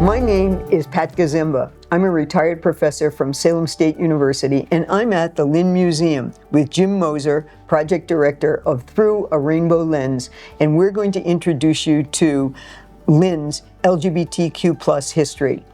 My name is Pat Gazemba. I'm a retired professor from Salem State University, and I'm at the Lynn Museum with Jim Moser, project director of Through a Rainbow Lens, and we're going to introduce you to Lynn's LGBTQ+ history.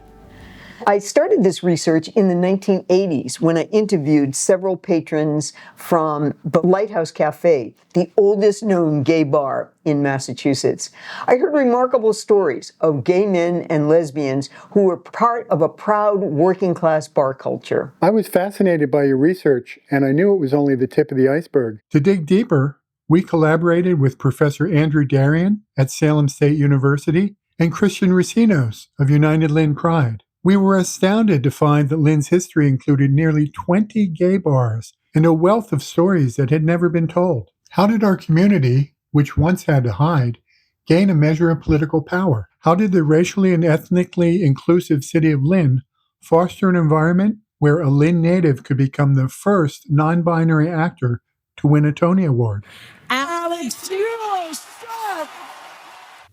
I started this research in the 1980s when I interviewed several patrons from the Lighthouse Cafe, the oldest known gay bar in Massachusetts. I heard remarkable stories of gay men and lesbians who were part of a proud working class bar culture. I was fascinated by your research, and I knew it was only the tip of the iceberg. To dig deeper, we collaborated with Professor Andrew Darien at Salem State University and Christian Racinos of United Lynn Pride. We were astounded to find that Lynn's history included nearly 20 gay bars and a wealth of stories that had never been told. How did our community, which once had to hide, gain a measure of political power? How did the racially and ethnically inclusive city of Lynn foster an environment where a Lynn native could become the first non-binary actor to win a Tony Award? Alex,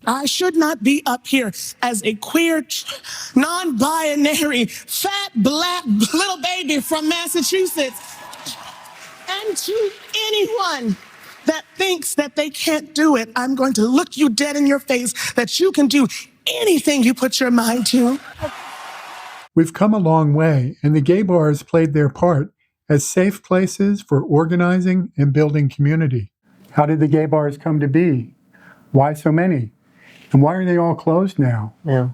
I should not be up here as a queer, non-binary, fat, black little baby from Massachusetts. And to anyone that thinks that they can't do it, I'm going to look you dead in your face that you can do anything you put your mind to. We've come a long way, and the gay bars played their part as safe places for organizing and building community. How did the gay bars come to be? Why so many? And why are they all closed now? Yeah.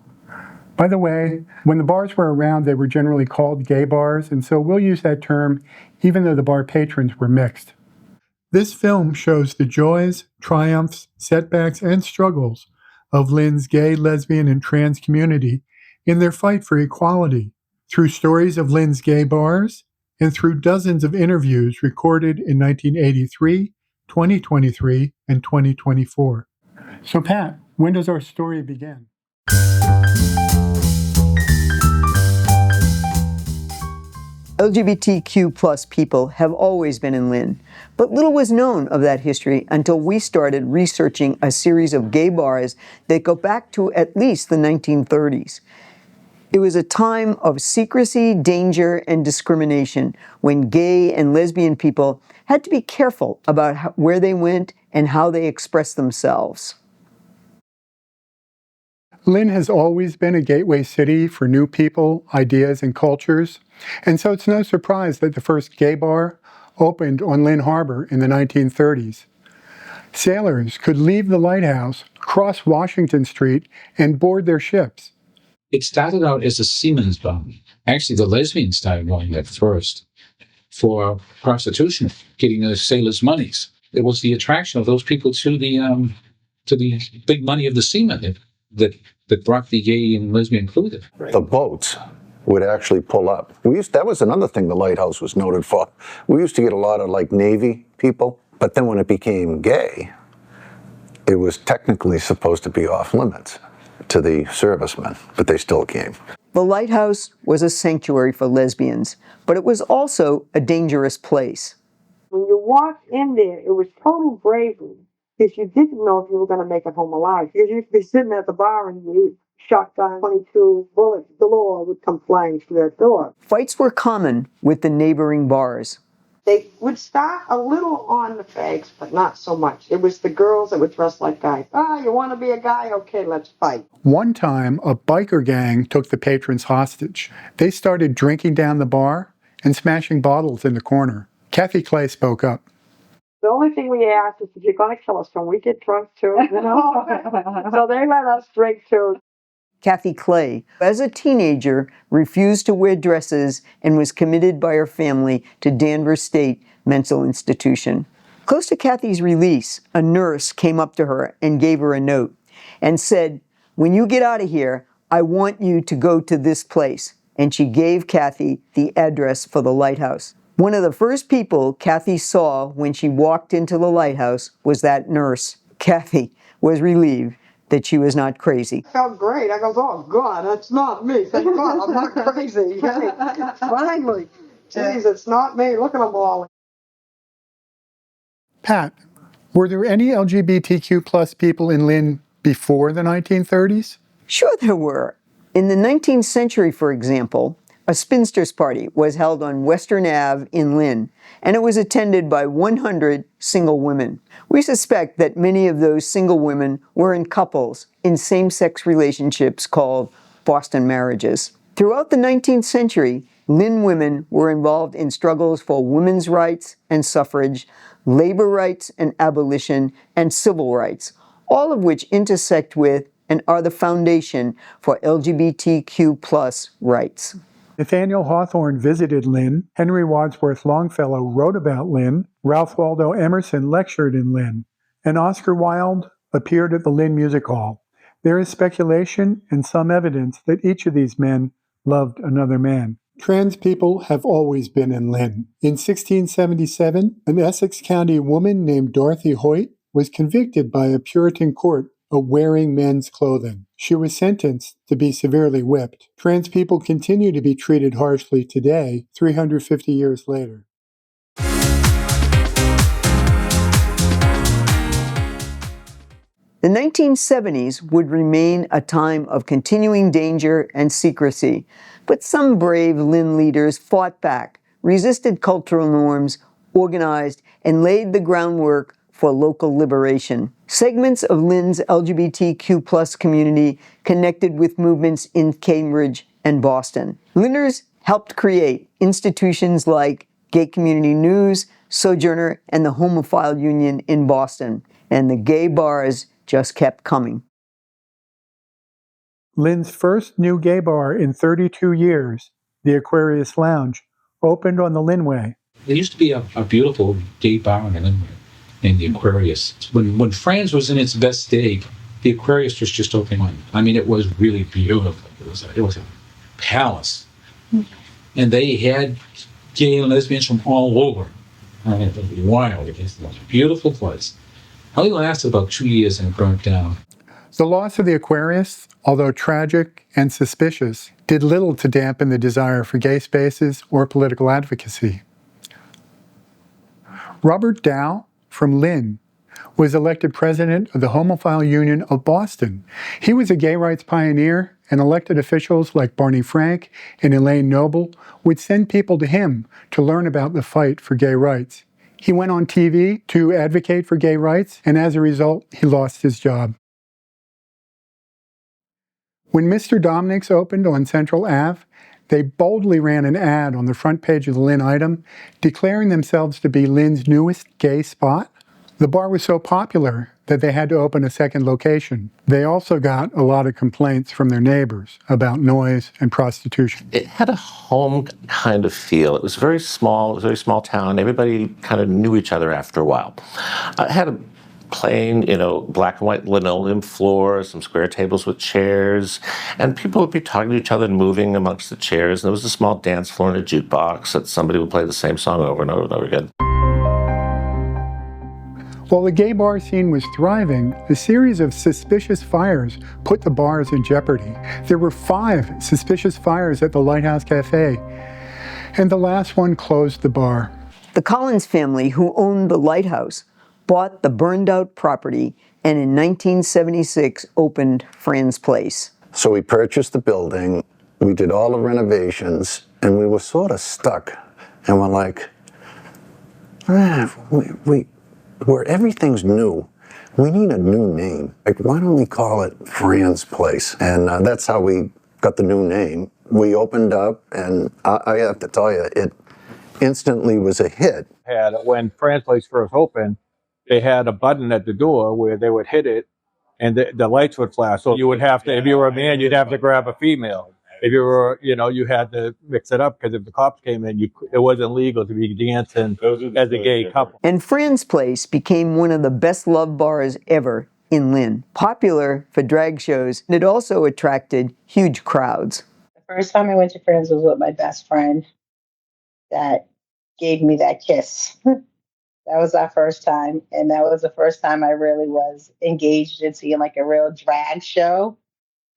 By the way, when the bars were around, they were generally called gay bars, and so we'll use that term even though the bar patrons were mixed. This film shows the joys, triumphs, setbacks, and struggles of Lynn's gay, lesbian, and trans community in their fight for equality through stories of Lynn's gay bars and through dozens of interviews recorded in 1983, 2023, and 2024. So Pat, when does our story begin? LGBTQ+ people have always been in Lynn, but little was known of that history until we started researching a series of gay bars that go back to at least the 1930s. It was a time of secrecy, danger, and discrimination when gay and lesbian people had to be careful about where they went and how they expressed themselves. Lynn has always been a gateway city for new people, ideas, and cultures, and so it's no surprise that the first gay bar opened on Lynn Harbor in the 1930s. Sailors could leave the lighthouse, cross Washington Street, and board their ships. It started out as a seamen's bar. Actually, the lesbians started going there first for prostitution, getting the sailors' monies. It was the attraction of those people to the big money of the seamen that brought the gay and lesbian crew there. The boats would actually pull up. That was another thing the lighthouse was noted for. We used to get a lot of Navy people, but then when it became gay, it was technically supposed to be off limits to the servicemen, but they still came. The lighthouse was a sanctuary for lesbians, but it was also a dangerous place. When you walked in there, it was total bravery, because you didn't know if you were going to make it home alive. Because you'd be sitting at the bar and you shotgun 22 bullets galore would come flying through that door. Fights were common with the neighboring bars. They would start a little on the fags, but not so much. It was the girls that would dress like guys. You want to be a guy? Okay, let's fight. One time, a biker gang took the patrons hostage. They started drinking down the bar and smashing bottles in the corner. Kathy Clay spoke up. The only thing we asked is, if you're going to kill us, can we get drunk too? So they let us drink too. Kathy Clay, as a teenager, refused to wear dresses and was committed by her family to Danvers State Mental Institution. Close to Kathy's release, a nurse came up to her and gave her a note and said, "When you get out of here, I want you to go to this place." And she gave Kathy the address for the lighthouse. One of the first people Kathy saw when she walked into the lighthouse was that nurse. Kathy was relieved that she was not crazy. I felt great. I goes, oh, God, that's not me. Thank God, I'm not crazy. Finally. Jeez, it's not me. Look at them all. Pat, were there any LGBTQ+ people in Lynn before the 1930s? Sure there were. In the 19th century, for example, a spinsters party was held on Western Ave in Lynn, and it was attended by 100 single women. We suspect that many of those single women were in couples in same-sex relationships called Boston marriages. Throughout the 19th century, Lynn women were involved in struggles for women's rights and suffrage, labor rights and abolition, and civil rights, all of which intersect with and are the foundation for LGBTQ+ rights. Nathaniel Hawthorne visited Lynn, Henry Wadsworth Longfellow wrote about Lynn, Ralph Waldo Emerson lectured in Lynn, and Oscar Wilde appeared at the Lynn Music Hall. There is speculation and some evidence that each of these men loved another man. Trans people have always been in Lynn. In 1677, an Essex County woman named Dorothy Hoyt was convicted by a Puritan court of wearing men's clothing. She was sentenced to be severely whipped. Trans people continue to be treated harshly today, 350 years later. The 1970s would remain a time of continuing danger and secrecy, but some brave Lynn leaders fought back, resisted cultural norms, organized, and laid the groundwork for local liberation. Segments of Lynn's LGBTQ+ community connected with movements in Cambridge and Boston. Lynners helped create institutions like Gay Community News, Sojourner, and the Homophile Union in Boston. And the gay bars just kept coming. Lynn's first new gay bar in 32 years, the Aquarius Lounge, opened on the Lynnway. There used to be a beautiful gay bar in the Aquarius. When Fran's was in its best day, the Aquarius was just opening one. I mean, it was really beautiful. It was a palace. And they had gay and lesbians from all over. I mean, it was wild. It was a beautiful place. It only lasted about 2 years and it burnt down. The loss of the Aquarius, although tragic and suspicious, did little to dampen the desire for gay spaces or political advocacy. Robert Dow from Lynn was elected president of the Homophile Union of Boston. He was a gay rights pioneer, and elected officials like Barney Frank and Elaine Noble would send people to him to learn about the fight for gay rights. He went on TV to advocate for gay rights, and as a result, he lost his job. When Mr. Dominic's opened on Central Ave, they boldly ran an ad on the front page of the Lynn Item, declaring themselves to be Lynn's newest gay spot. The bar was so popular that they had to open a second location. They also got a lot of complaints from their neighbors about noise and prostitution. It had a home kind of feel. It was very small. It was a very small town. Everybody kind of knew each other after a while. It had a plain, black and white linoleum floor, some square tables with chairs, and people would be talking to each other and moving amongst the chairs. And there was a small dance floor and a jukebox that somebody would play the same song over and over and over again. While the gay bar scene was thriving, a series of suspicious fires put the bars in jeopardy. There were 5 suspicious fires at the Lighthouse Cafe, and the last one closed the bar. The Collins family, who owned the Lighthouse, bought the burned-out property and in 1976 opened Fran's Place. So we purchased the building, we did all the renovations, and we were sort of stuck. And we're like, where everything's new, we need a new name. Like, why don't we call it Fran's Place? And that's how we got the new name. We opened up, and I have to tell you, it instantly was a hit. When Fran's Place first opened, they had a button at the door where they would hit it, and the lights would flash. So you would have to, if you were a man, you'd have to grab a female. If you were, you had to mix it up, because if the cops came in, it wasn't legal to be dancing as a gay couple. And Fran's Place became one of the best-loved bars ever in Lynn. Popular for drag shows, it also attracted huge crowds. The first time I went to Fran's was with my best friend that gave me that kiss. That was our first time, and that was the first time I really was engaged in seeing like a real drag show.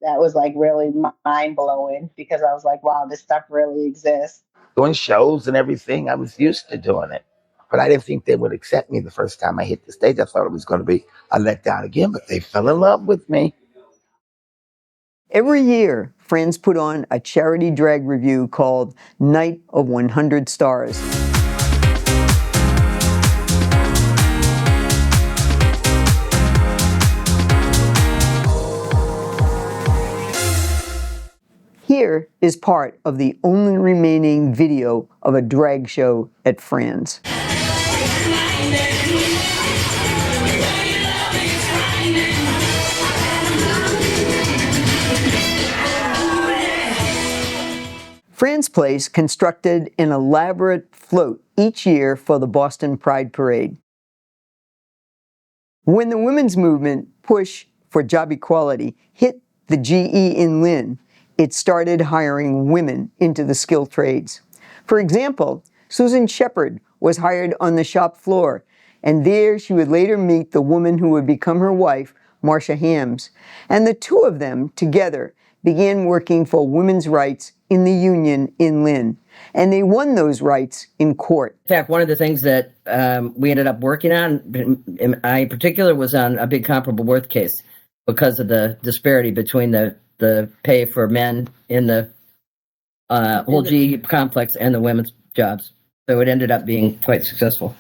That was like really mind-blowing, because I was like, wow, this stuff really exists. Doing shows and everything, I was used to doing it. But I didn't think they would accept me the first time I hit the stage. I thought it was going to be a letdown again, but they fell in love with me. Every year, Fran's put on a charity drag review called Night of 100 Stars. Here is part of the only remaining video of a drag show at Fran's. Fran's Place constructed an elaborate float each year for the Boston Pride Parade. When the women's movement push for job equality hit the GE in Lynn, it started hiring women into the skilled trades. For example, Susan Shepard was hired on the shop floor, and there she would later meet the woman who would become her wife, Marcia Hams, and the two of them together began working for women's rights in the union in Lynn, and they won those rights in court. In fact, one of the things that we ended up working on, I in particular, was on a big comparable worth case because of the disparity between the pay for men in the whole GE complex and the women's jobs. So it ended up being quite successful.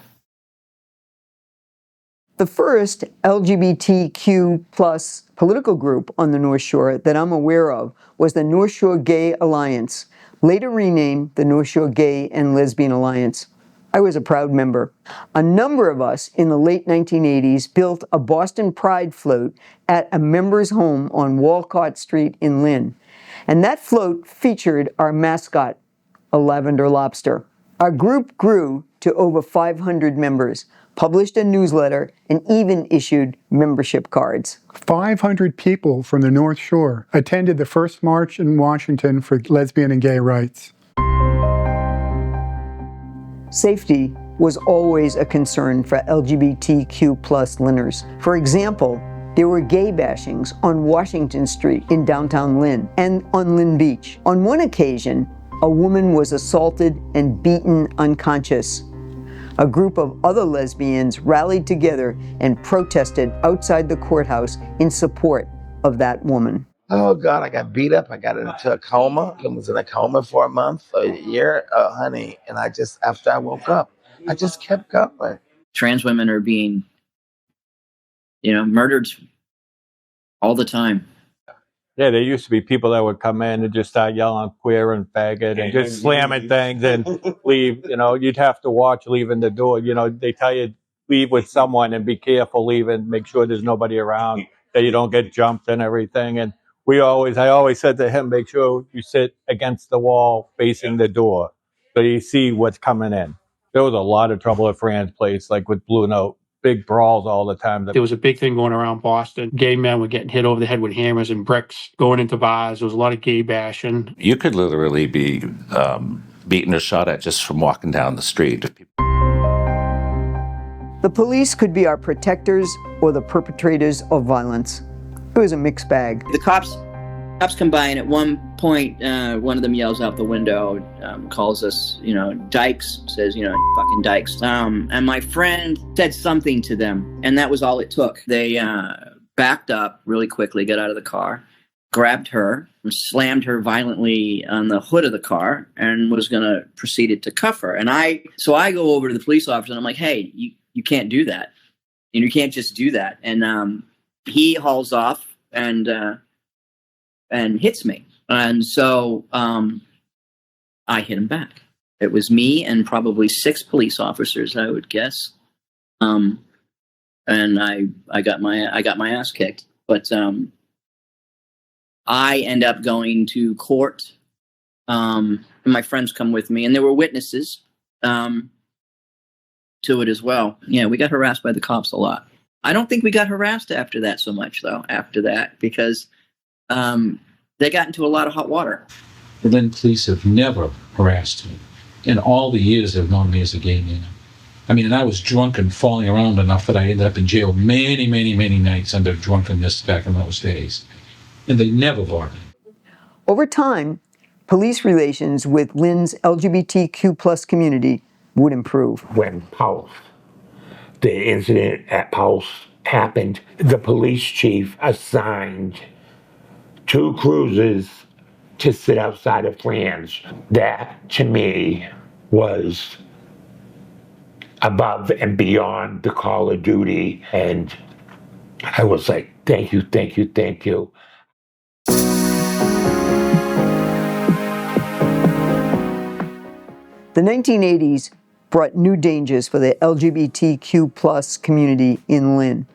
The first LGBTQ plus political group on the North Shore that I'm aware of was the North Shore Gay Alliance, later renamed the North Shore Gay and Lesbian Alliance. I was a proud member. A number of us in the late 1980s built a Boston Pride float at a member's home on Walcott Street in Lynn. And that float featured our mascot, a lavender lobster. Our group grew to over 500 members, published a newsletter, and even issued membership cards. 500 people from the North Shore attended the first march in Washington for lesbian and gay rights. Safety was always a concern for LGBTQ plus Lynners. For example, there were gay bashings on Washington Street in downtown Lynn and on Lynn Beach. On one occasion, a woman was assaulted and beaten unconscious. A group of other lesbians rallied together and protested outside the courthouse in support of that woman. Oh God, I got beat up. I got into a coma. I was in a coma for a month, a year, honey. And after I woke up, I just kept going. Trans women are being, murdered all the time. Yeah, there used to be people that would come in and just start yelling queer and faggot and just slamming things and leave. You'd have to watch leaving the door. They tell you leave with someone and be careful leaving. Make sure there's nobody around, that you don't get jumped and everything. And I always said to him, make sure you sit against the wall facing the door so you see what's coming in. There was a lot of trouble at Fran's Place, like with Blue Note. Big brawls all the time. There was a big thing going around Boston. Gay men were getting hit over the head with hammers and bricks, going into bars. There was a lot of gay bashing. You could literally be beaten or shot at just from walking down the street. The police could be our protectors or the perpetrators of violence. It was a mixed bag. The cops come by, and at one point, one of them yells out the window, calls us, dykes, says, fucking dykes. And my friend said something to them, and that was all it took. They backed up really quickly, got out of the car, grabbed her, and slammed her violently on the hood of the car, and was going to proceed to cuff her. So I go over to the police officer, and I'm like, hey, you can't do that. You can't just do that. And he hauls off and hits me. And so I hit him back. It was me and probably 6 police officers, I would guess. And I got my ass kicked. But I end up going to court. And my friends come with me, and there were witnesses to it as well. Yeah, we got harassed by the cops a lot. I don't think we got harassed after that so much, though, because they got into a lot of hot water. The Lynn police have never harassed me in all the years they've known me as a gay man. And I was drunk and falling around enough that I ended up in jail many, many, many nights under drunkenness back in those days. And they never bothered me. Over time, police relations with Lynn's LGBTQ plus community would improve. When the incident at Pulse happened, the police chief assigned 2 cruises to sit outside of Fran's. That, to me, was above and beyond the call of duty. And I was like, thank you, thank you, thank you. The 1980s brought new dangers for the LGBTQ plus community in Lynn,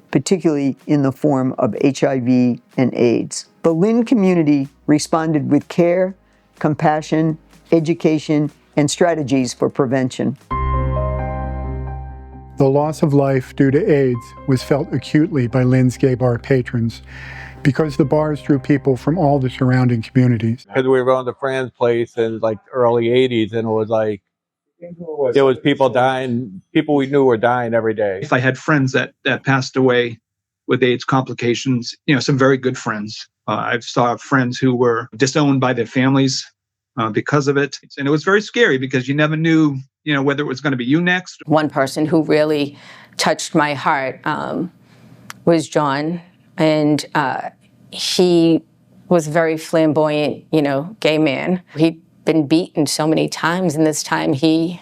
particularly in the form of HIV and AIDS. The Lynn community responded with care, compassion, education, and strategies for prevention. The loss of life due to AIDS was felt acutely by Lynn's gay bar patrons because the bars drew people from all the surrounding communities. Because we were going to Fran's place in like early 80s, and it was like, there was people dying, people we knew were dying every day. If I had friends that passed away with AIDS complications, some very good friends. I saw friends who were disowned by their families because of it. And it was very scary because you never knew, whether it was going to be you next. One person who really touched my heart was John. And he was a very flamboyant, gay man. He'd been beaten so many times, and this time he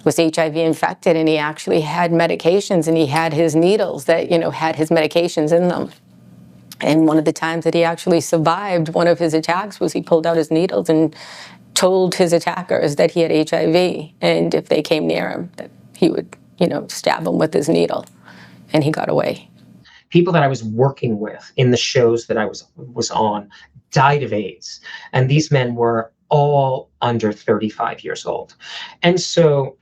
was HIV infected, and he actually had medications, and he had his needles that, had his medications in them. And one of the times that he actually survived one of his attacks was he pulled out his needles and told his attackers that he had HIV, and if they came near him, that he would, stab them with his needle, and he got away. People that I was working with in the shows that I was on died of AIDS, and these men were all under 35 years old. And so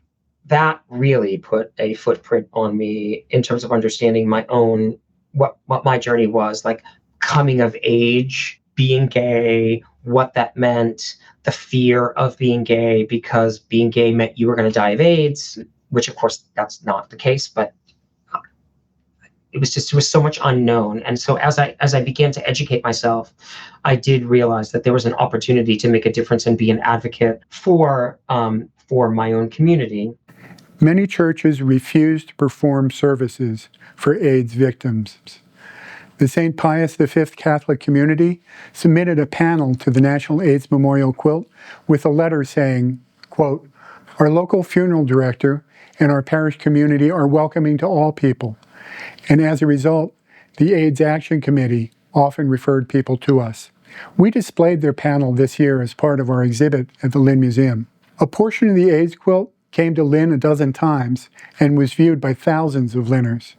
that really put a footprint on me in terms of understanding my own, what my journey was, like coming of age, being gay, what that meant, the fear of being gay, because being gay meant you were going to die of AIDS, which of course that's not the case, but it was so much unknown. And so as I began to educate myself, I did realize that there was an opportunity to make a difference and be an advocate for my own community. Many churches refused to perform services for AIDS victims. The St. Pius V Catholic community submitted a panel to the National AIDS Memorial Quilt with a letter saying, quote, "Our local funeral director and our parish community are welcoming to all people. And as a result, the AIDS Action Committee often referred people to us. We displayed their panel this year as part of our exhibit at the Lynn Museum. A portion of the AIDS quilt came to Lynn a dozen times and was viewed by thousands of Lynners.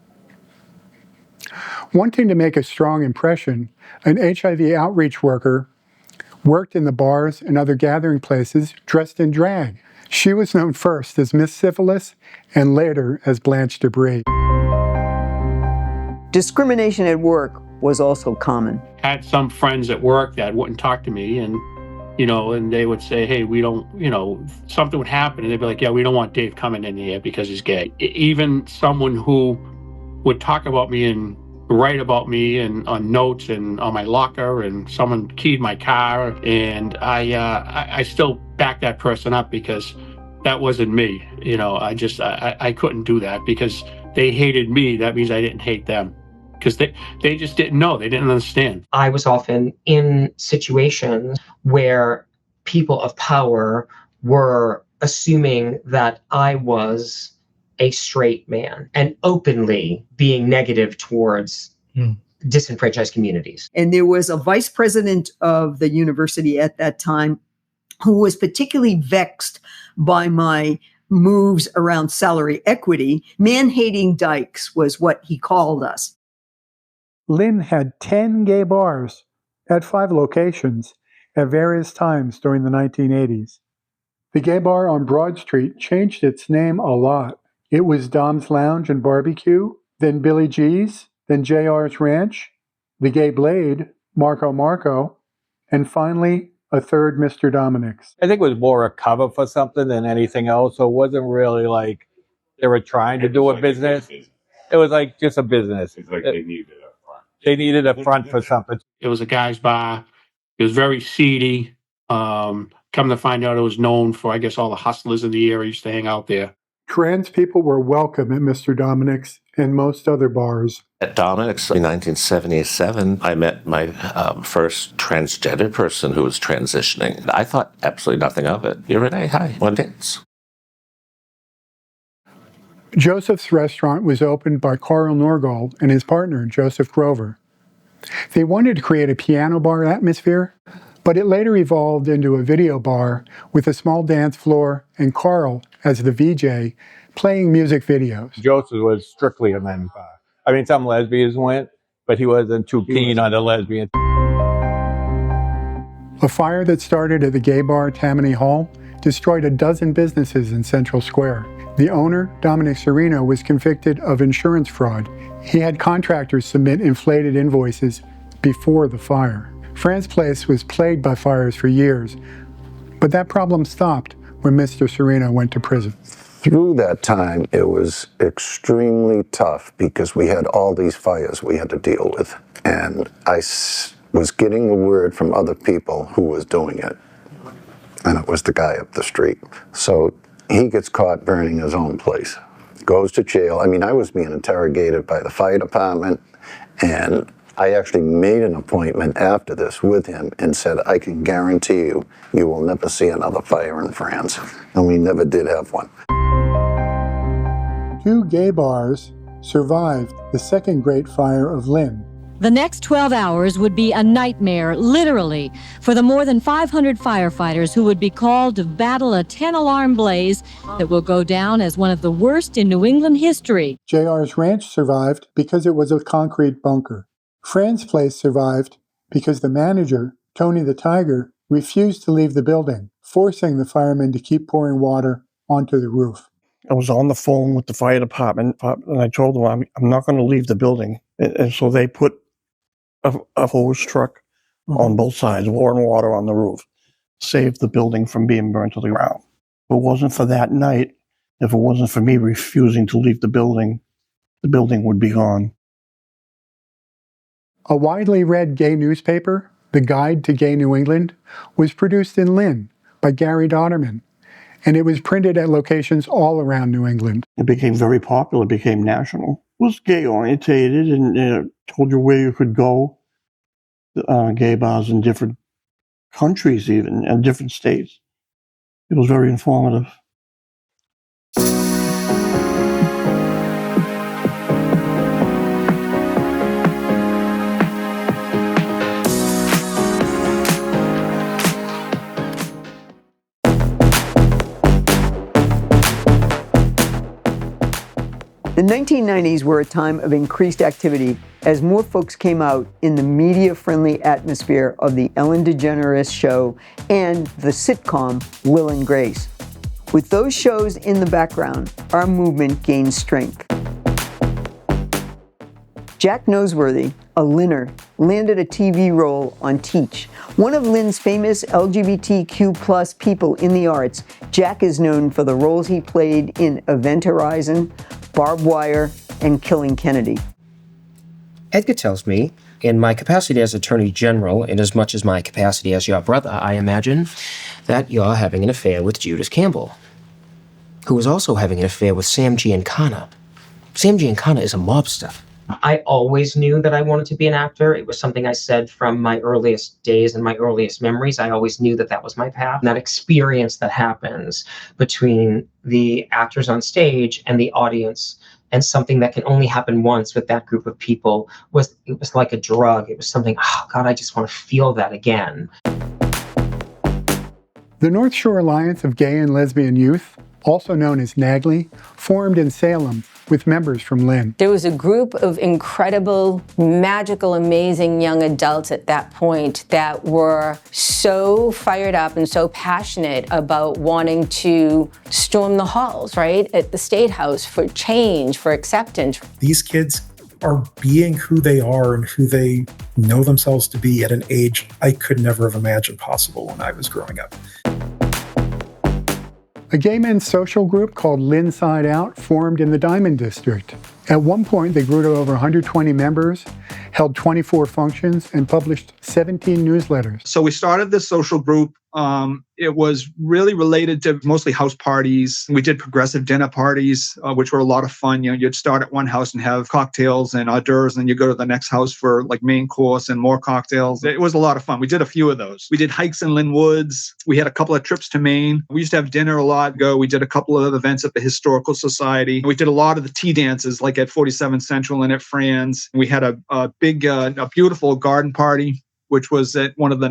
Wanting to make a strong impression, an HIV outreach worker worked in the bars and other gathering places dressed in drag. She was known first as Miss Syphilis and later as Blanche Debris. Discrimination at work was also common. I had some friends at work that wouldn't talk to me, and and they would say, hey, we don't, something would happen, and they'd be like, yeah, we don't want Dave coming in here because he's gay. Even someone who would talk about me and write about me and on notes and on my locker, and someone keyed my car, and I still back that person up because that wasn't me. I couldn't do that because they hated me. That means I didn't hate them. Because they just didn't know. They didn't understand. I was often in situations where people of power were assuming that I was a straight man and openly being negative towards disenfranchised communities. And there was a vice president of the university at that time who was particularly vexed by my moves around salary equity. Man-hating dykes was what he called us. Lynn had 10 gay bars at 5 locations at various times during the 1980s. The gay bar on Broad Street changed its name a lot. It was Dom's Lounge and Barbecue, then Billy G's, then JR's Ranch, the Gay Blade, Marco, and finally a third Mr. Dominic's. I think it was more a cover for something than anything else. So it wasn't really like they were trying to do a business. It was like just a business. It's like they needed a front for something. It was a guy's bar. It was very seedy. Come to find out, it was known for, I guess, all the hustlers in the area used to hang out there. Trans people were welcome at Mr. Dominic's and most other bars. At Dominic's in 1977, I met my first transgender person who was transitioning. I thought absolutely nothing of it. You're Renee, hi, want to dance? Joseph's restaurant was opened by Carl Norgall and his partner, Joseph Grover. They wanted to create a piano bar atmosphere, but it later evolved into a video bar with a small dance floor and Carl as the VJ playing music videos. Joseph was strictly a men's bar. I mean, some lesbians went, but he wasn't too keen on the lesbian. A fire that started at the gay bar Tammany Hall destroyed a dozen businesses in Central Square. The owner, Dominic Serino, was convicted of insurance fraud. He had contractors submit inflated invoices before the fire. Fran's place was plagued by fires for years, but that problem stopped when Mr. Serino went to prison. Through that time, it was extremely tough because we had all these fires we had to deal with. And I was getting the word from other people who was doing it. And it was the guy up the street. So he gets caught burning his own place, goes to jail. I mean, I was being interrogated by the fire department, and I actually made an appointment after this with him and said, I can guarantee you, you will never see another fire in France. And we never did have one. 2 gay bars survived the second Great Fire of Lynn. The next 12 hours would be a nightmare, literally, for the more than 500 firefighters who would be called to battle a 10-alarm blaze that will go down as one of the worst in New England history. JR's ranch survived because it was a concrete bunker. Fran's place survived because the manager, Tony the Tiger, refused to leave the building, forcing the firemen to keep pouring water onto the roof. I was on the phone with the fire department, and I told them I'm not going to leave the building. And so they put a hose truck on both sides, pouring water on the roof, saved the building from being burned to the ground. If it wasn't for that night, if it wasn't for me refusing to leave the building would be gone. A widely read gay newspaper, The Guide to Gay New England, was produced in Lynn by Gary Dodderman, and it was printed at locations all around New England. It became very popular, it became national. It was gay-orientated and told you where you could go, gay bars in different countries even, and different states. It was very informative. The 1990s were a time of increased activity as more folks came out in the media-friendly atmosphere of the Ellen DeGeneres show and the sitcom Will and Grace. With those shows in the background, our movement gained strength. Jack Noseworthy, a Lynner, landed a TV role on Teach. One of Lynn's famous LGBTQ+ people in the arts, Jack is known for the roles he played in Event Horizon, Barbed Wire, and Killing Kennedy. Edgar tells me, in my capacity as Attorney General, in as much as my capacity as your brother, I imagine, that you're having an affair with Judas Campbell, who is also having an affair with Sam Giancana. Sam Giancana is a mobster. I always knew that I wanted to be an actor. It was something I said from my earliest days and my earliest memories. I always knew that that was my path. And that experience that happens between the actors on stage and the audience, and something that can only happen once with that group of people, was like a drug. It was something, oh God, I just want to feel that again. The North Shore Alliance of Gay and Lesbian Youth, also known as NAGLY, formed in Salem with members from Lynn. There was a group of incredible, magical, amazing young adults at that point that were so fired up and so passionate about wanting to storm the halls, right, at the State House for change, for acceptance. These kids are being who they are and who they know themselves to be at an age I could never have imagined possible when I was growing up. A gay men's social group called Lynn Side Out formed in the Diamond District. At one point, they grew to over 120 members, held 24 functions, and published 17 newsletters. So we started this social group It was really related to mostly house parties. We did progressive dinner parties, which were a lot of fun. You'd start at one house and have cocktails and hors d'oeuvres, and you go to the next house for like main course and more cocktails. It was a lot of fun. We did a few of those. We did hikes in Lynn Woods. We had a couple of trips to Maine. We used to have dinner a lot ago. We did a couple of events at the Historical Society. We did a lot of the tea dances, like at 47 Central and at Fran's. We had a big, a beautiful garden party, which was at one of the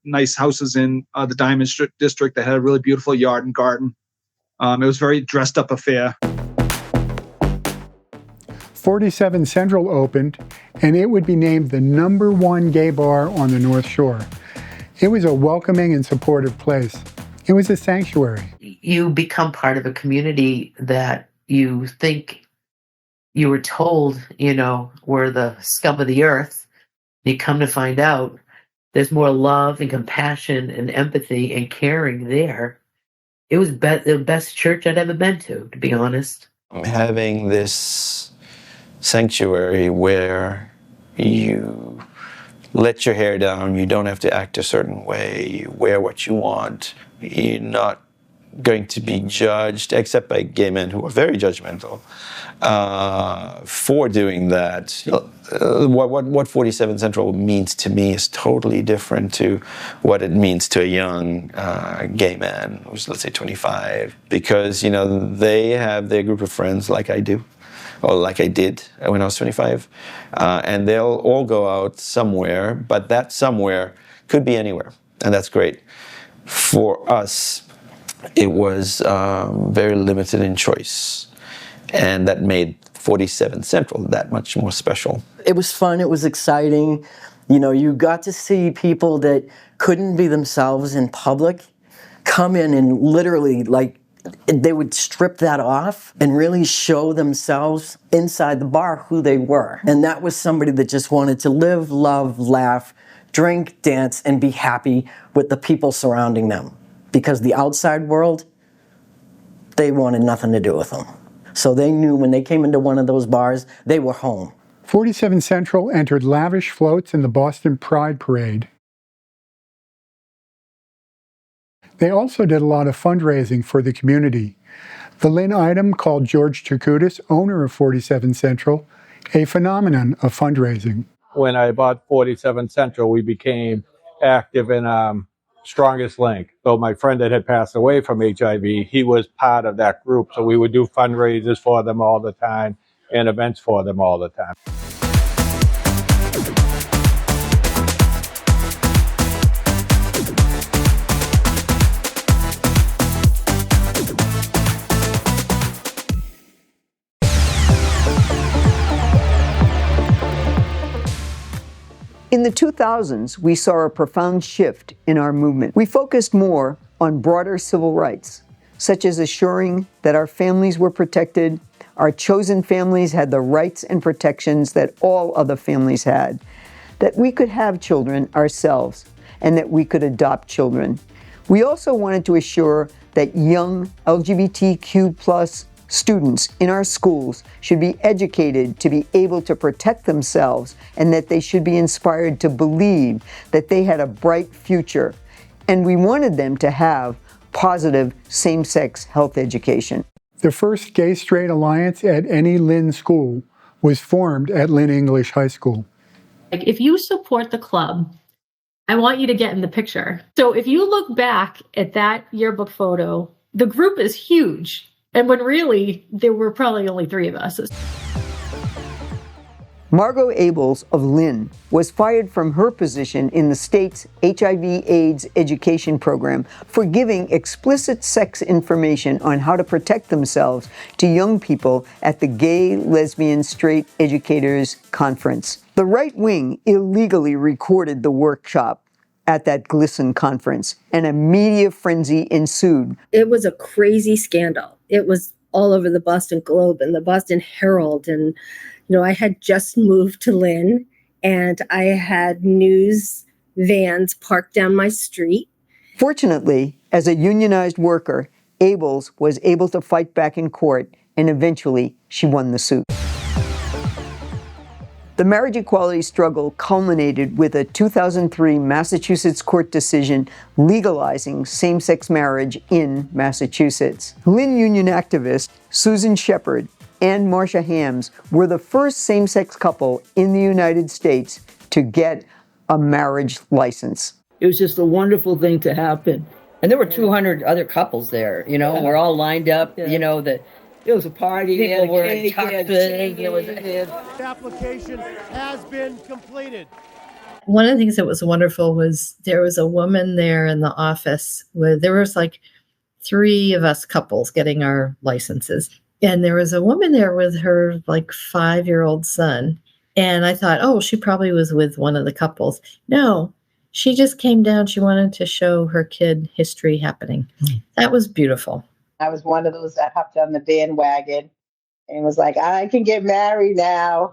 nice houses in the Diamond District that had a really beautiful yard and garden. It was a very dressed up affair. 47 Central opened, and it would be named the #1 gay bar on the North Shore. It was a welcoming and supportive place. It was a sanctuary. You become part of a community that you think you were told, were the scum of the earth. You come to find out there's more love and compassion and empathy and caring there. It was the best church I'd ever been to be honest. Having this sanctuary where you let your hair down, you don't have to act a certain way, you wear what you want, you're not going to be judged, except by gay men who are very judgmental for doing that. What 47 Central means to me is totally different to what it means to a young gay man who's, let's say, 25, because they have their group of friends like I do, or like I did when I was 25, and they'll all go out somewhere, but that somewhere could be anywhere, and that's great. For us, it was very limited in choice, and that made 47 Central that much more special. It was fun, it was exciting. You got to see people that couldn't be themselves in public come in and literally, they would strip that off and really show themselves inside the bar who they were. And that was somebody that just wanted to live, love, laugh, drink, dance, and be happy with the people surrounding them. Because the outside world, they wanted nothing to do with them. So they knew when they came into one of those bars, they were home. 47 Central entered lavish floats in the Boston Pride Parade. They also did a lot of fundraising for the community. The Lynn item called George Turkudis, owner of 47 Central, a phenomenon of fundraising. When I bought 47 Central, we became active in Strongest Link. So my friend that had passed away from HIV, he was part of that group. So we would do fundraisers for them all the time and events for them all the time. In the 2000s, we saw a profound shift in our movement. We focused more on broader civil rights, such as assuring that our families were protected, our chosen families had the rights and protections that all other families had, that we could have children ourselves, and that we could adopt children. We also wanted to assure that young LGBTQ+ students in our schools should be educated to be able to protect themselves, and that they should be inspired to believe that they had a bright future. And we wanted them to have positive same-sex health education. The first gay-straight alliance at any Lynn school was formed at Lynn English High School. If you support the club, I want you to get in the picture. So if you look back at that yearbook photo, the group is huge. And when really, there were probably only 3 of us. Margot Abels of Lynn was fired from her position in the state's HIV AIDS education program for giving explicit sex information on how to protect themselves to young people at the Gay, Lesbian, Straight Educators Conference. The right wing illegally recorded the workshop at that GLSEN conference, and a media frenzy ensued. It was a crazy scandal. It was all over the Boston Globe and the Boston Herald. And, I had just moved to Lynn, and I had news vans parked down my street. Fortunately, as a unionized worker, Abels was able to fight back in court, and eventually she won the suit. The marriage equality struggle culminated with a 2003 Massachusetts court decision legalizing same-sex marriage in Massachusetts. Lynn union activist Susan Shepard and Marcia Hams were the first same-sex couple in the United States to get a marriage license. It was just a wonderful thing to happen. And there were 200 other couples there, you know, we're all lined up, you know, that it was a party. People were in tuxes. The application has been completed. One of the things that was wonderful was there was a woman there in the office with, there was like 3 of us couples getting our licenses. And there was a woman there with her like 5-year-old son. And I thought, oh, she probably was with one of the couples. No, she just came down. She wanted to show her kid history happening. That was beautiful. I was one of those that hopped on the bandwagon and was like, I can get married now.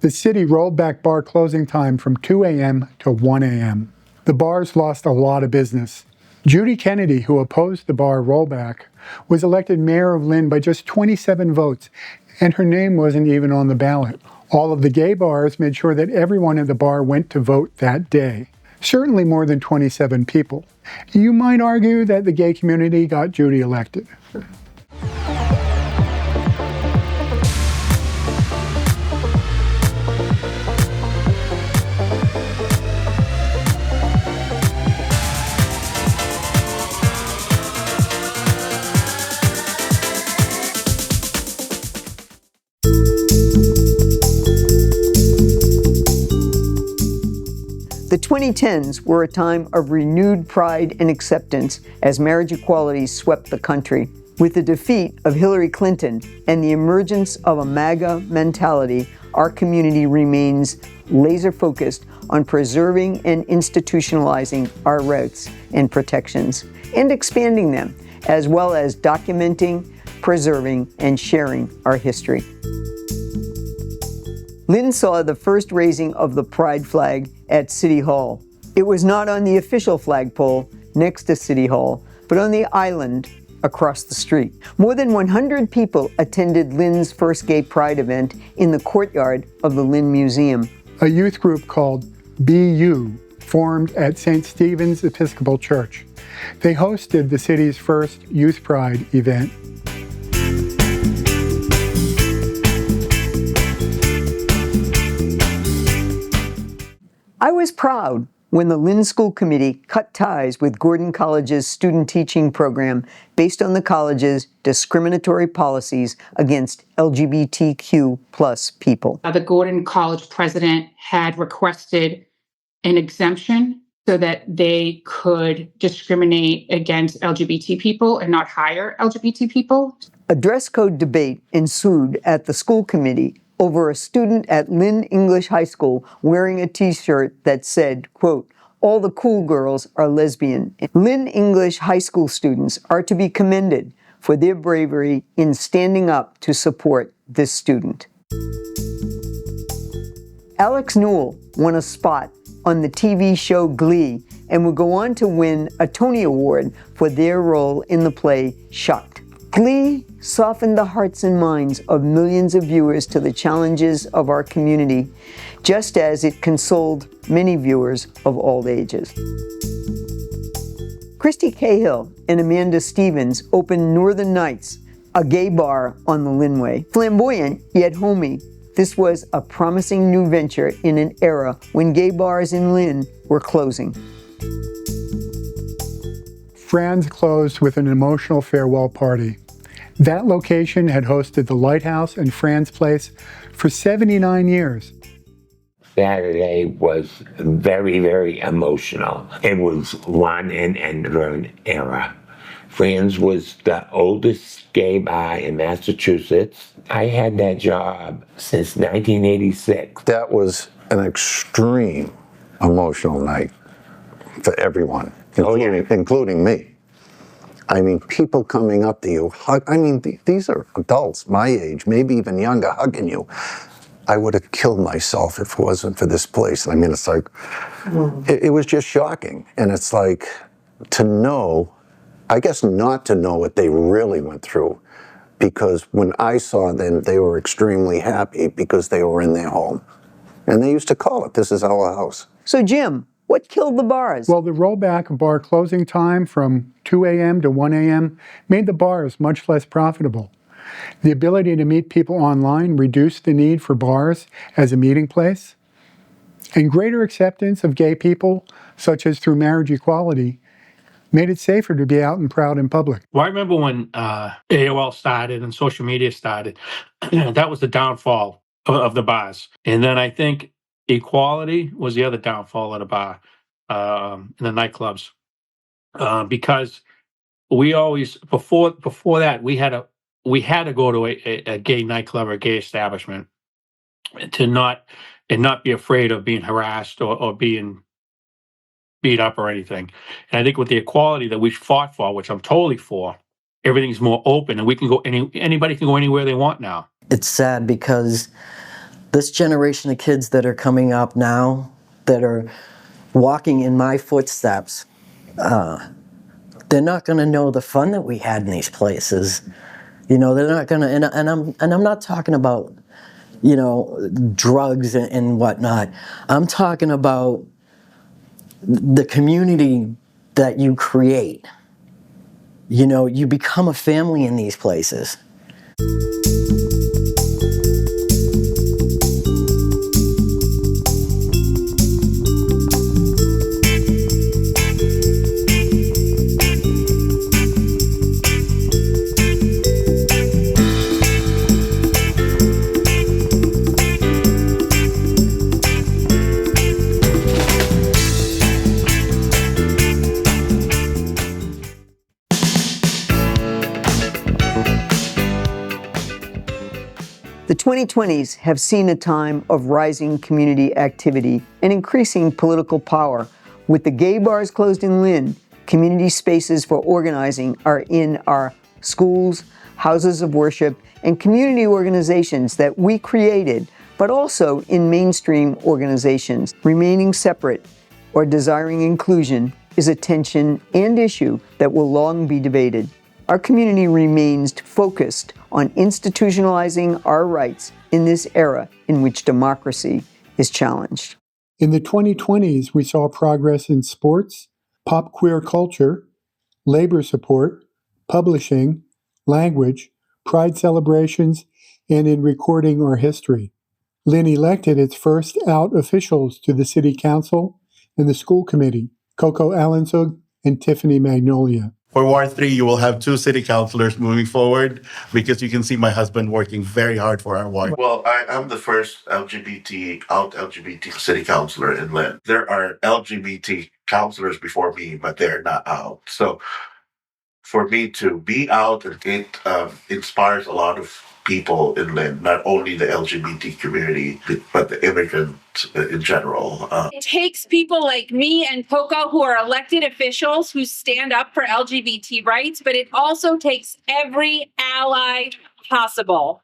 The city rolled back bar closing time from 2 a.m. to 1 a.m. The bars lost a lot of business. Judy Kennedy, who opposed the bar rollback, was elected mayor of Lynn by just 27 votes, and her name wasn't even on the ballot. All of the gay bars made sure that everyone at the bar went to vote that day. Certainly more than 27 people. You might argue that the gay community got Judy elected. The 2010s were a time of renewed pride and acceptance as marriage equality swept the country. With the defeat of Hillary Clinton and the emergence of a MAGA mentality, our community remains laser-focused on preserving and institutionalizing our rights and protections, and expanding them, as well as documenting, preserving, and sharing our history. Lynn saw the first raising of the pride flag at City Hall. It was not on the official flagpole next to City Hall, but on the island across the street. More than 100 people attended Lynn's first gay pride event in the courtyard of the Lynn Museum. A youth group called BU formed at St. Stephen's Episcopal Church. They hosted the city's first youth pride event. I was proud when the Lynn School Committee cut ties with Gordon College's student teaching program based on the college's discriminatory policies against LGBTQ plus people. The Gordon College president had requested an exemption so that they could discriminate against LGBT people and not hire LGBT people. A dress code debate ensued at the school committee over a student at Lynn English High School wearing a t-shirt that said, quote, "All the cool girls are lesbian." Lynn English High School students are to be commended for their bravery in standing up to support this student. Alex Newell won a spot on the TV show Glee and would go on to win a Tony Award for their role in the play Shocked. Glee softened the hearts and minds of millions of viewers to the challenges of our community, just as it consoled many viewers of all ages. Christy Cahill and Amanda Stevens opened Northern Nights, a gay bar on the Linway. Flamboyant yet homey, this was a promising new venture in an era when gay bars in Lynn were closing. Fran's closed with an emotional farewell party. That location had hosted the Lighthouse and Fran's Place for 79 years. Saturday was very, very emotional. It was one and end of an era. Fran's was the oldest gay bar in Massachusetts. I had that job since 1986. That was an extreme emotional night for everyone, including me. I mean, people coming up to you, these are adults my age, maybe even younger, hugging you. I would have killed myself if it wasn't for this place. I mean, it's like, it was just shocking. And it's like, to know, I guess not to know what they really went through because when I saw them, they were extremely happy because they were in their home. And they used to call it, "This is our house." So, Jim, what killed the bars? Well, the rollback of bar closing time from 2 a.m. to 1 a.m. made the bars much less profitable. The ability to meet people online reduced the need for bars as a meeting place. And greater acceptance of gay people, such as through marriage equality, made it safer to be out and proud in public. Well, I remember when AOL started and social media started, that was the downfall of the bars. And then I think equality was the other downfall of the bar, in the nightclubs. Because we always, before that, we had to go to a gay nightclub or a gay establishment to not be afraid of being harassed or being beat up or anything. And I think with the equality that we fought for, which I'm totally for, everything's more open and we can go anybody can go anywhere they want now. It's sad because this generation of kids that are coming up now, that are walking in my footsteps, they're not going to know the fun that we had in these places. You know, they're not going to, and I'm not talking about, you know, drugs and whatnot. I'm talking about the community that you create. You know, you become a family in these places. The 2020s have seen a time of rising community activity and increasing political power. With the gay bars closed in Lynn, community spaces for organizing are in our schools, houses of worship, and community organizations that we created, but also in mainstream organizations. Remaining separate or desiring inclusion is a tension and issue that will long be debated. Our community remains focused on institutionalizing our rights in this era in which democracy is challenged. In the 2020s, we saw progress in sports, pop queer culture, labor support, publishing, language, pride celebrations, and in recording our history. Lynn elected its first out officials to the City Council and the School Committee, Coco Allensug and Tiffany Magnolia. For Ward 3, you will have 2 city councilors moving forward because you can see my husband working very hard for our ward. Well, I'm the first LGBT city councilor in Lynn. There are LGBT councilors before me, but they're not out. So for me to be out, it inspires a lot of people in Lynn, not only the LGBT community, but the immigrants in general. It takes people like me and Coco who are elected officials who stand up for LGBT rights, but it also takes every ally possible.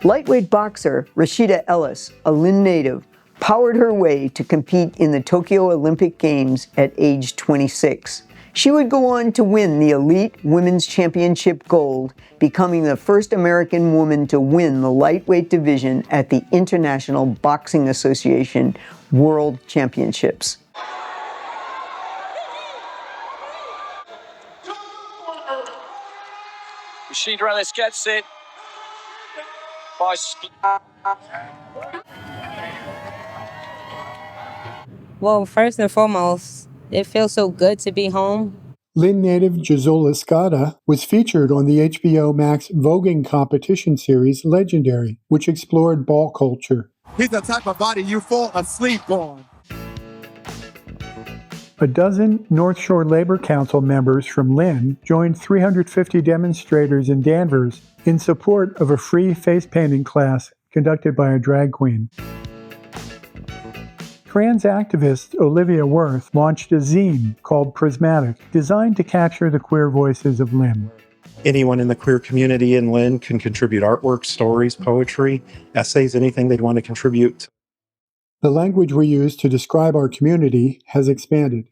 Lightweight boxer Rashida Ellis, a Lynn native, powered her way to compete in the Tokyo Olympic Games at age 26. She would go on to win the Elite Women's Championship gold, becoming the first American woman to win the lightweight division at the International Boxing Association World Championships. Rashida Ellis gets it. Well, first and foremost, it feels so good to be home. Lynn native Jazola Escada was featured on the HBO Max voguing competition series Legendary, which explored ball culture. He's the type of body you fall asleep on. A dozen North Shore Labor Council members from Lynn joined 350 demonstrators in Danvers in support of a free face painting class conducted by a drag queen. Trans activist Olivia Worth launched a zine called Prismatic, designed to capture the queer voices of Lynn. Anyone in the queer community in Lynn can contribute artwork, stories, poetry, essays, anything they'd want to contribute. The language we use to describe our community has expanded.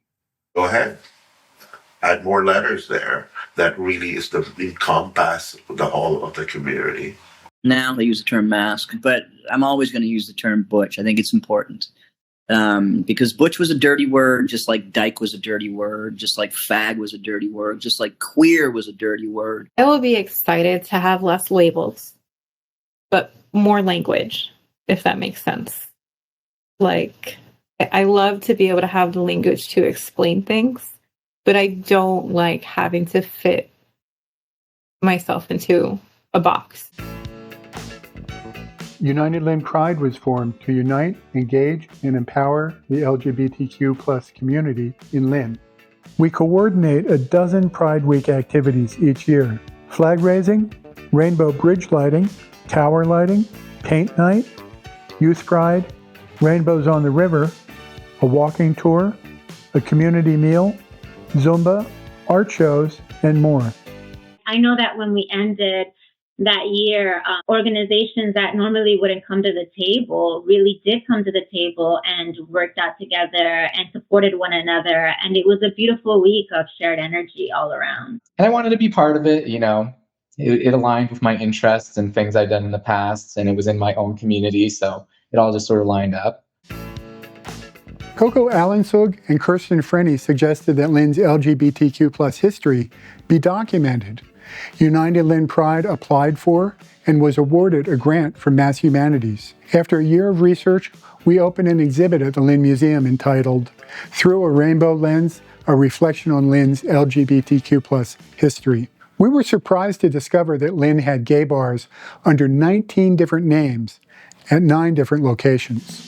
Go ahead. Add more letters there. that really is the encompass the whole of the community. Now they use the term mask, but I'm always going to use the term butch. I think it's important. Because butch was a dirty word, just like dyke was a dirty word, just like fag was a dirty word, just like queer was a dirty word. I will be excited to have less labels, but more language, if that makes sense. Like, I love to be able to have the language to explain things, but I don't like having to fit myself into a box. United Lynn Pride was formed to unite, engage, and empower the LGBTQ plus community in Lynn. We coordinate a dozen Pride Week activities each year: flag raising, rainbow bridge lighting, tower lighting, paint night, youth pride, rainbows on the river, a walking tour, a community meal, Zumba, art shows, and more. I know that when we ended that year, organizations that normally wouldn't come to the table really did come to the table and worked out together and supported one another. And it was a beautiful week of shared energy all around. And I wanted to be part of it, you know. It aligned with my interests and things I'd done in the past, and it was in my own community, so it all just sort of lined up. Coco Allensug and Kirsten Frenny suggested that Lynn's LGBTQ plus history be documented. United Lynn Pride applied for and was awarded a grant from Mass Humanities. After a year of research, we opened an exhibit at the Lynn Museum entitled Through a Rainbow Lens, a reflection on Lynn's LGBTQ plus history. We were surprised to discover that Lynn had gay bars under 19 different names at 9 different locations.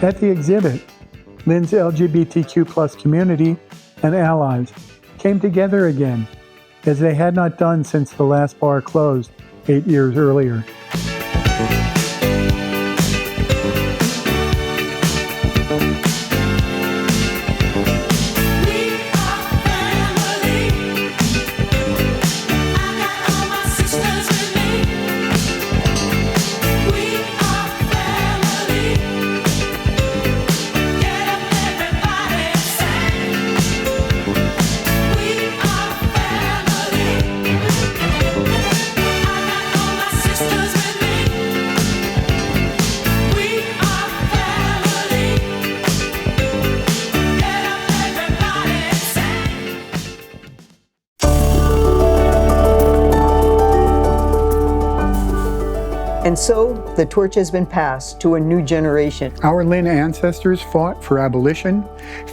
At the exhibit, Lynn's LGBTQ plus community and allies came together again, as they had not done since the last bar closed 8 years earlier. And so, the torch has been passed to a new generation. Our Lynn ancestors fought for abolition,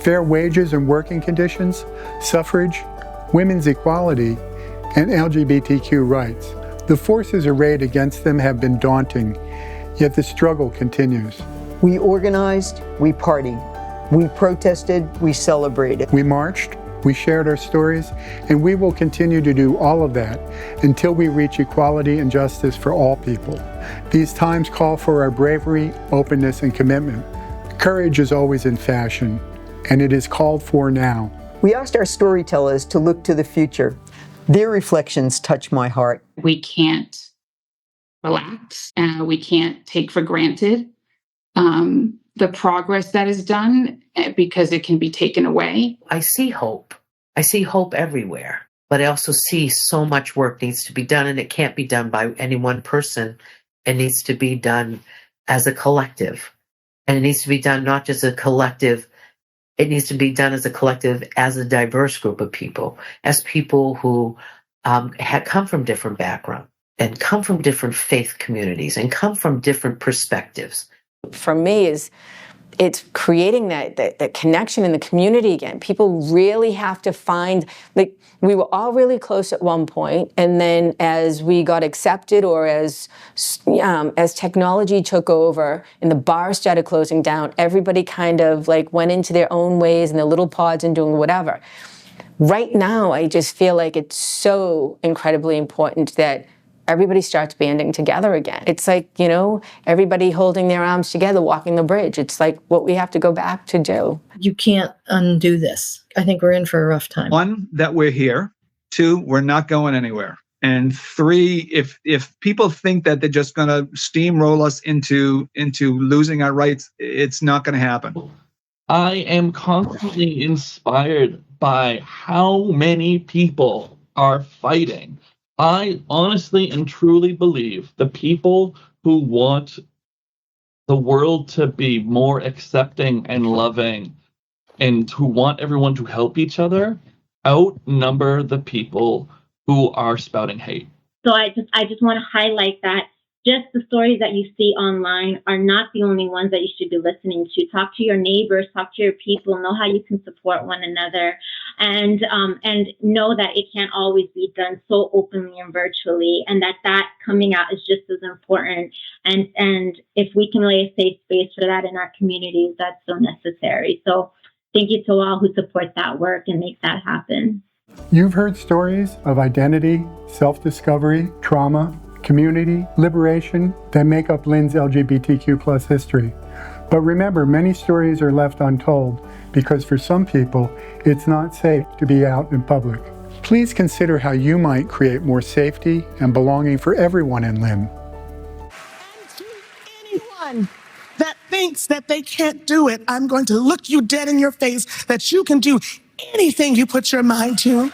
fair wages and working conditions, suffrage, women's equality, and LGBTQ rights. The forces arrayed against them have been daunting, yet the struggle continues. We organized, we partied. We protested, we celebrated. We marched, we shared our stories, and we will continue to do all of that until we reach equality and justice for all people. These times call for our bravery, openness, and commitment. Courage is always in fashion, and it is called for now. We asked our storytellers to look to the future. Their reflections touch my heart. We can't relax. We can't take for granted the progress that is done because it can be taken away. I see hope. I see hope everywhere. But I also see so much work needs to be done, and it can't be done by any one person. It needs to be done as a collective. And it needs to be done not just a collective, it needs to be done as a collective, as a diverse group of people, as people who have come from different backgrounds and come from different faith communities and come from different perspectives. For me, it's creating that connection in the community again. People really have to find, like, we were all really close at one point, and then as we got accepted, or as technology took over and the bars started closing down, everybody kind of like went into their own ways and their little pods and doing whatever. Right now, I just feel like it's so incredibly important that everybody starts banding together again. It's like, you know, everybody holding their arms together, walking the bridge. It's like what we have to go back to do. You can't undo this. I think we're in for a rough time. One, that we're here. 2, we're not going anywhere. And 3, if people think that they're just going to steamroll us into losing our rights, it's not going to happen. I am constantly inspired by how many people are fighting. I honestly and truly believe the people who want the world to be more accepting and loving and who want everyone to help each other outnumber the people who are spouting hate. So I just want to highlight that just the stories that you see online are not the only ones that you should be listening to. Talk to your neighbors, talk to your people, know how you can support one another, and know that it can't always be done so openly and virtually, and that coming out is just as important. And if we can lay a safe space for that in our communities, that's so necessary. So thank you to all who support that work and make that happen. You've heard stories of identity, self-discovery, trauma, community, liberation that make up Lynn's LGBTQ plus history. But remember, many stories are left untold because for some people, it's not safe to be out in public. Please consider how you might create more safety and belonging for everyone in Lynn. Anyone that thinks that they can't do it, I'm going to look you dead in your face that you can do anything you put your mind to.